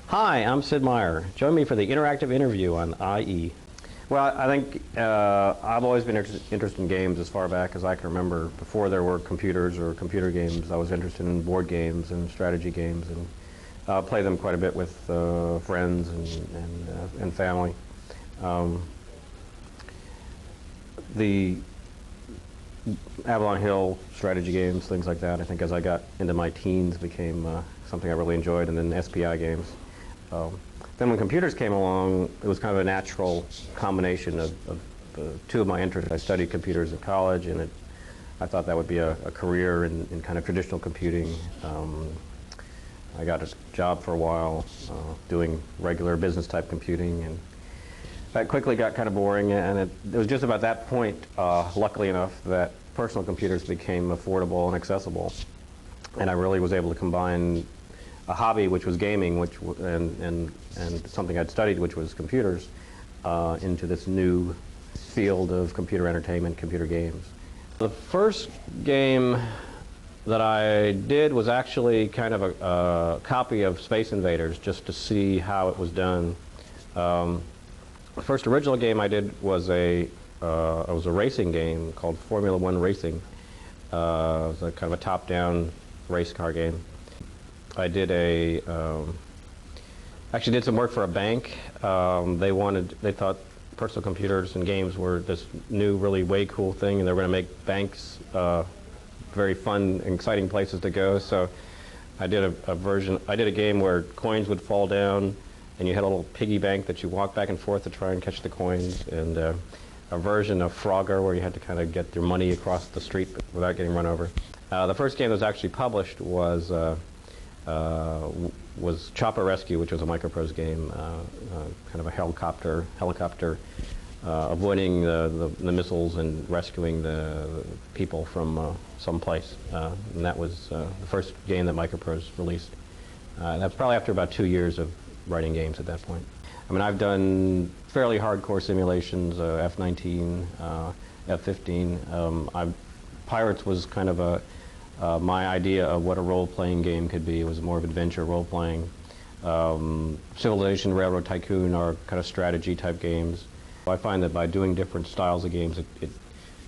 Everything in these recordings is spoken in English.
Hi, I'm Sid Meier. Join me for the interactive interview on IE. Well, I think I've always been interested in games as far back as I can remember. Before there were computers or computer games, I was interested in board games and strategy games, and play them quite a bit with friends and family. The Avalon Hill strategy games, things like that, I think as I got into my teens became something I really enjoyed, and then SPI games. Then when computers came along, it was kind of a natural combination of two of my interests. I studied computers at college, and I thought that would be a career in kind of traditional computing. I got a job for a while doing regular business type computing, and that quickly got kind of boring, and it was just about that point, luckily enough, that personal computers became affordable and accessible. And I really was able to combine a hobby, which was gaming, and something I'd studied, which was computers, into this new field of computer entertainment, computer games. The first game that I did was actually kind of a copy of Space Invaders, just to see how it was done. The first original game I did was a racing game called Formula One Racing. It was a kind of a top-down race car game. I did actually did some work for a bank. They thought personal computers and games were this new, really way cool thing, and they were going to make banks very fun and exciting places to go. So I did a game where coins would fall down, and you had a little piggy bank that you walked back and forth to try and catch the coins, and a version of Frogger where you had to kind of get your money across the street without getting run over. The first game that was actually published was Chopper Rescue, which was a Microprose game, kind of a helicopter avoiding the missiles and rescuing the people from someplace. And that was the first game that Microprose released. That's probably after about 2 years of writing games at that point. I mean, I've done fairly hardcore simulations, F-19, F-15. Pirates was kind of my idea of what a role-playing game could be. It was more of adventure role-playing. Civilization, Railroad Tycoon are kind of strategy-type games. I find that by doing different styles of games, it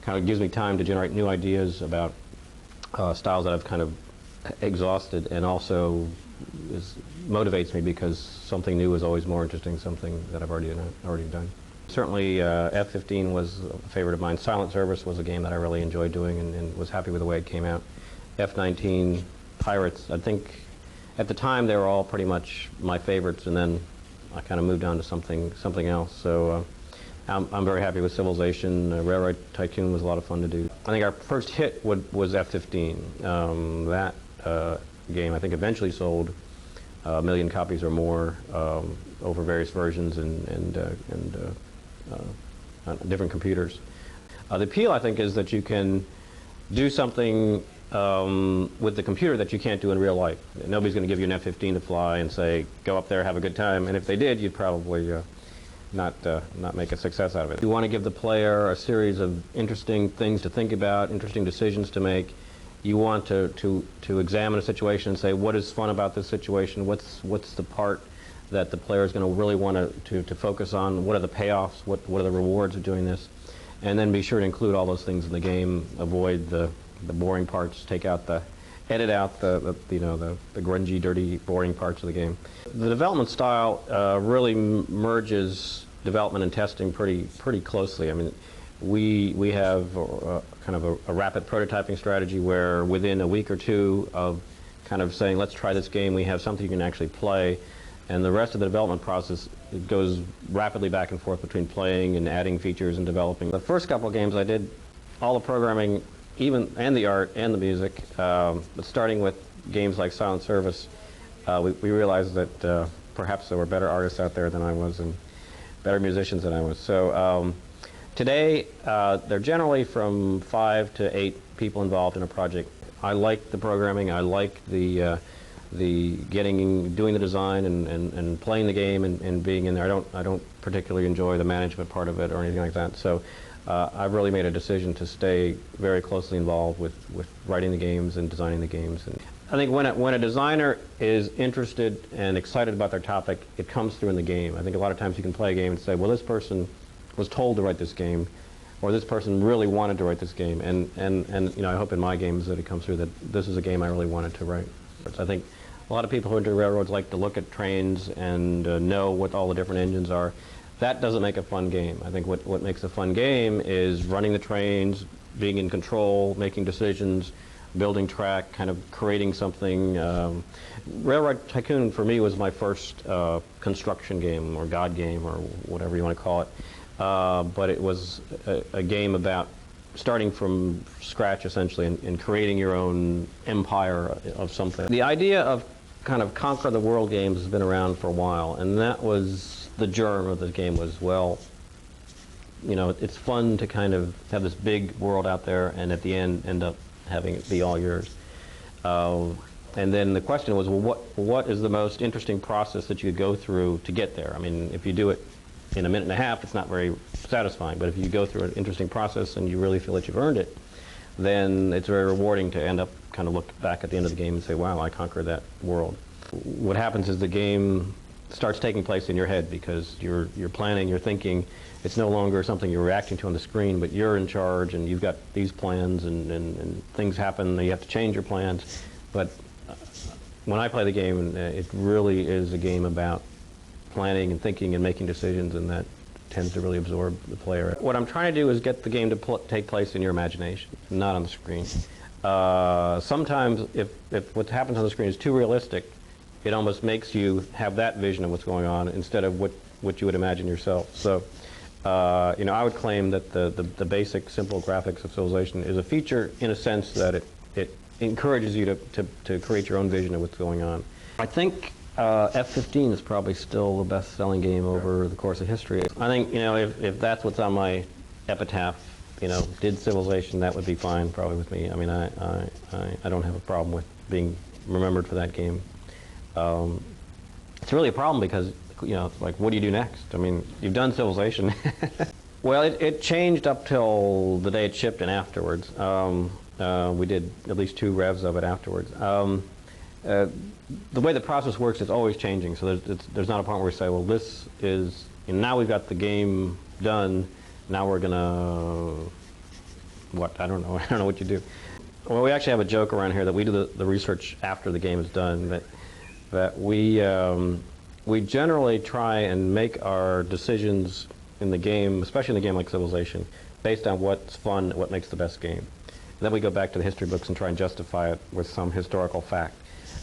kind of gives me time to generate new ideas about styles that I've kind of exhausted, and also motivates me because something new is always more interesting, something that I've already done. Certainly F-15 was a favorite of mine. Silent Service was a game that I really enjoyed doing and was happy with the way it came out. F-19, Pirates, I think at the time they were all pretty much my favorites, and then I kind of moved on to something else. So I'm very happy with Civilization. Railroad Tycoon was a lot of fun to do. I think our first hit was F-15. That game I think eventually sold 1 million copies or more over various versions and on different computers. The appeal, I think, is that you can do something with the computer that you can't do in real life. Nobody's going to give you an F-15 to fly and say, go up there, have a good time. And if they did, you'd probably not make a success out of it. You want to give the player a series of interesting things to think about, interesting decisions to make. You want to examine a situation and say, what is fun about this situation? What's the part that the player is going to really want to focus on? What are the payoffs? What are the rewards of doing this? And then be sure to include all those things in the game. Avoid the boring parts. Edit out the grungy, dirty, boring parts of the game. The development style really merges development and testing pretty closely. I mean, we have kind of a rapid prototyping strategy where within a week or two of kind of saying, let's try this game, we have something you can actually play. And the rest of the development process, it goes rapidly back and forth between playing and adding features and developing. The first couple of games I did all the programming, and the art and the music, but starting with games like Silent Service, we realized that perhaps there were better artists out there than I was and better musicians than I was. So today, there are generally from 5 to 8 people involved in a project. I like the programming. I like doing the design and playing the game and being in there. I don't particularly enjoy the management part of it or anything like that. So I've really made a decision to stay very closely involved with writing the games and designing the games. And I think when a designer is interested and excited about their topic, it comes through in the game. I think a lot of times you can play a game and say, well, this person was told to write this game, or this person really wanted to write this game. And you know, I hope in my games that it comes through that this is a game I really wanted to write. I think a lot of people who are into railroads like to look at trains and know what all the different engines are. That doesn't make a fun game. I think what makes a fun game is running the trains, being in control, making decisions, building track, kind of creating something. Railroad Tycoon for me was my first construction game or God game or whatever you want to call it. But it was a game about starting from scratch essentially and creating your own empire of something. The idea of kind of conquer the world games has been around for a while, and that was the germ of the game was, well, you know, it's fun to kind of have this big world out there and at the end up having it be all yours. And then the question was, well, what is the most interesting process that you could go through to get there? I mean, if you do it in a minute and a half, it's not very satisfying. But if you go through an interesting process and you really feel that you've earned it, then it's very rewarding to end up kind of look back at the end of the game and say, wow, I conquered that world. What happens is the game starts taking place in your head because you're planning, you're thinking. It's no longer something you're reacting to on the screen, but you're in charge and you've got these plans and things happen and you have to change your plans. But when I play the game, it really is a game about planning and thinking and making decisions, and that tends to really absorb the player. What I'm trying to do is get the game to take place in your imagination, not on the screen. Sometimes if what happens on the screen is too realistic, it almost makes you have that vision of what's going on instead of what you would imagine yourself. So, you know, I would claim that the basic, simple graphics of Civilization is a feature in a sense that it encourages you to create your own vision of what's going on. I think F-15 is probably still the best-selling game over the course of history. I think, you know, if that's what's on my epitaph, you know, did Civilization, that would be fine probably with me. I mean, I don't have a problem with being remembered for that game. It's really a problem because, you know, like, what do you do next? I mean, you've done Civilization. Well, it changed up till the day it shipped and afterwards. We did at least 2 revs of it afterwards. The way the process works is always changing, so there's not a point where we say, well, this is, and now we've got the game done, now we're gonna, what, I don't know what you do. Well, we actually have a joke around here that we do the research after the game is done, that we generally try and make our decisions in the game, especially in a game like Civilization, based on what's fun, what makes the best game. And then we go back to the history books and try and justify it with some historical fact.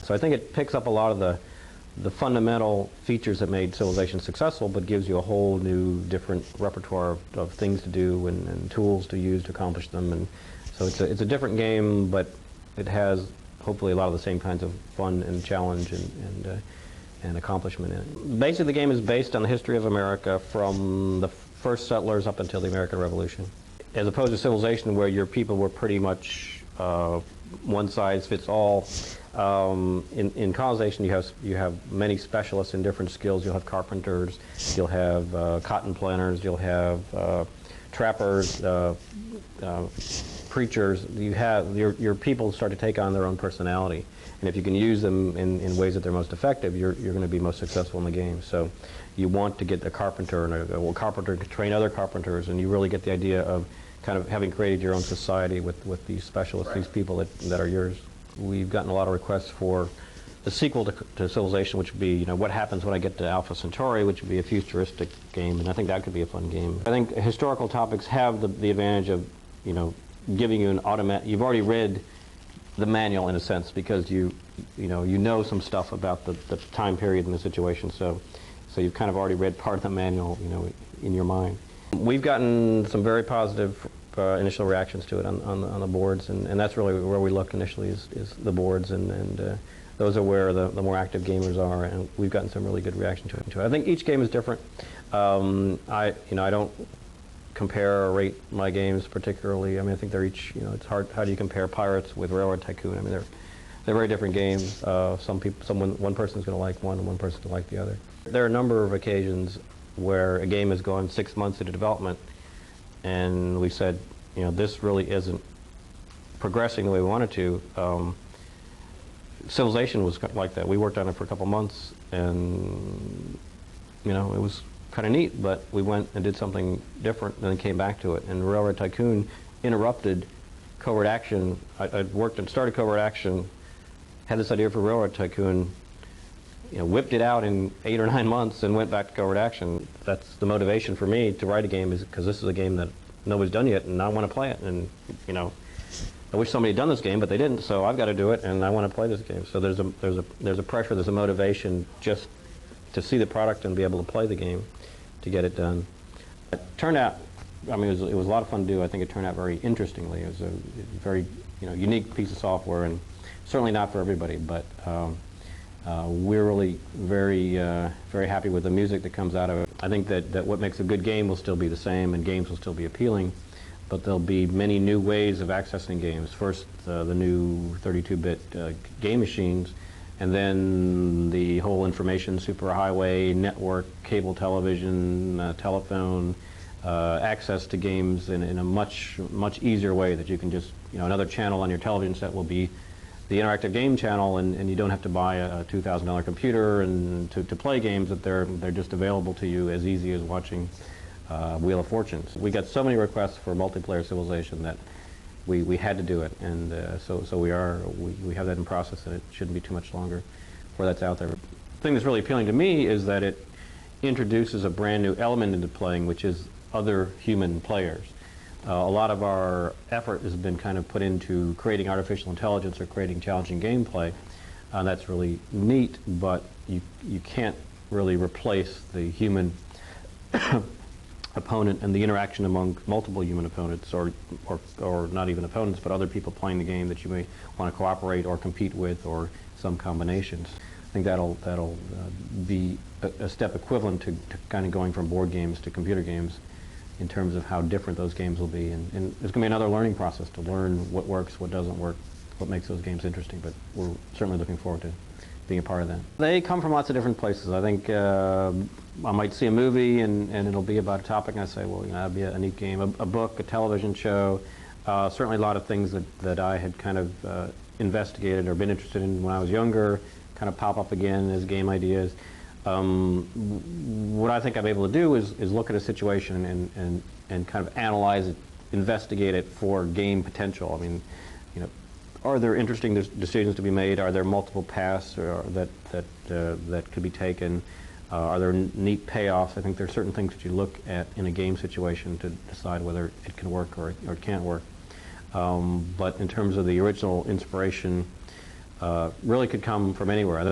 So I think it picks up a lot of the fundamental features that made Civilization successful, but gives you a whole new, different repertoire of things to do and tools to use to accomplish them. And so it's a different game, but it has hopefully a lot of the same kinds of fun and challenge and accomplishment in it. Basically, the game is based on the history of America from the first settlers up until the American Revolution, as opposed to Civilization, where your people were pretty much one size fits all. In colonization, you have many specialists in different skills. You'll have carpenters, you'll have cotton planters, you'll have trappers, preachers. You have your people start to take on their own personality, and if you can use them in ways that they're most effective, you're going to be most successful in the game. So you want to get a carpenter, and a carpenter can train other carpenters, and you really get the idea of kind of having created your own society with these specialists, these people that are yours. We've gotten a lot of requests for the sequel to Civilization, which would be, you know, what happens when I get to Alpha Centauri, which would be a futuristic game, and I think that could be a fun game. I think historical topics have the advantage of, you know, giving you an automatic. You've already read the manual in a sense because you know some stuff about the time period and the situation, so you've kind of already read part of the manual, you know, in your mind. We've gotten some very positive initial reactions to it on the boards, and that's really where we look initially is the boards, and those are where the more active gamers are, and we've gotten some really good reaction to it. I think each game is different. I don't compare or rate my games particularly. I mean, I think they're each, you know, it's hard. How do you compare Pirates with Railroad Tycoon? I mean, they're very different games. One person's going to like one, and one person's going to like the other. There are a number of occasions where a game has gone 6 months into development, and we said, you know, this really isn't progressing the way we wanted to. Civilization was like that. We worked on it for a couple months, and it was kind of neat, but we went and did something different and then came back to it. And Railroad Tycoon interrupted Covert Action. I'd worked and started Covert Action, had this idea for Railroad Tycoon, whipped it out in 8 or 9 months and went back to Covert Action. That's the motivation for me to write a game, is because this is a game that nobody's done yet and I want to play it. And I wish somebody had done this game, but they didn't, so I've got to do it and I want to play this game. So there's a pressure, there's a motivation just to see the product and be able to play the game to get it done. It turned out, it was a lot of fun to do. I think it turned out very interestingly. It was a very unique piece of software, and certainly not for everybody, but we're really very happy with the music that comes out of it. I think that what makes a good game will still be the same, and games will still be appealing, but there'll be many new ways of accessing games. First, the new 32-bit game machines, and then the whole information superhighway network, cable television, telephone, access to games in a much easier way, that you can just, another channel on your television set will be the interactive game channel, and you don't have to buy a $2,000 computer and to play games. That they're just available to you as easy as watching Wheel of Fortune. We got so many requests for multiplayer Civilization that we had to do it, and so we have that in process, and it shouldn't be too much longer before that's out there. The thing that's really appealing to me is that it introduces a brand new element into playing, which is other human players. A lot of our effort has been kind of put into creating artificial intelligence or creating challenging gameplay. That's really neat, but you can't really replace the human opponent and the interaction among multiple human opponents, or not even opponents, but other people playing the game that you may want to cooperate or compete with, or some combinations. I think that'll be a step equivalent to kind of going from board games to computer games, in terms of how different those games will be. And there's going to be another learning process to learn what works, what doesn't work, what makes those games interesting, but we're certainly looking forward to being a part of that. They come from lots of different places. I think I might see a movie and it'll be about a topic, and I say, well, that'd be a neat game. A book, a television show, certainly a lot of things that I had kind of investigated or been interested in when I was younger kind of pop up again as game ideas. What I think I'm able to do is look at a situation and kind of analyze it, investigate it for game potential. I mean, are there interesting decisions to be made? Are there multiple paths that could be taken? Are there neat payoffs? I think there are certain things that you look at in a game situation to decide whether it can work or it can't work. But in terms of the original inspiration, really could come from anywhere.